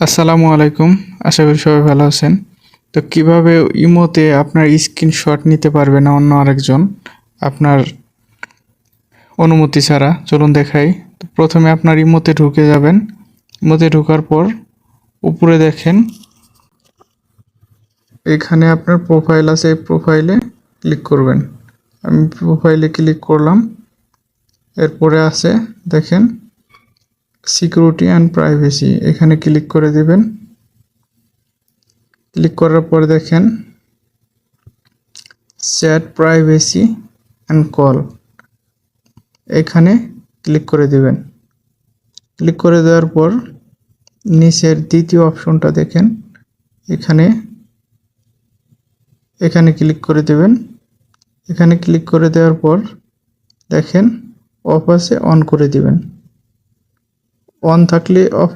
আসসালামু আলাইকুম। আশা করি সবাই ভালো আছেন। তো কিভাবে ইমোতে আপনার স্ক্রিনশট নিতে পারবে না অন্য আরেকজন আপনার অনুমতি ছাড়া, চলুন দেখাই। তো প্রথমে আপনার ইমোতে ঢুকে যাবেন। ইমোতে ঢোকার পর উপরে দেখেন এখানে আপনার প্রোফাইল আছে, এই প্রোফাইলে ক্লিক করবেন। আমি প্রোফাইলে ক্লিক করলাম। এরপরে আছে দেখেন সিকিউরিটি অ্যান্ড প্রাইভেসি, এখানে ক্লিক করে দিবেন। ক্লিক করার পর দেখেন চ্যাট প্রাইভেসি অ্যান্ড কল, এখানে ক্লিক করে দিবেন। ক্লিক করে দেওয়ার পর নিচের দ্বিতীয় অপশনটা দেখেন, এখানে এখানে ক্লিক করে দেবেন। এখানে ক্লিক করে দেওয়ার পর দেখেন অফ আছে, অন করে দিবেন। অন থাকলে অফ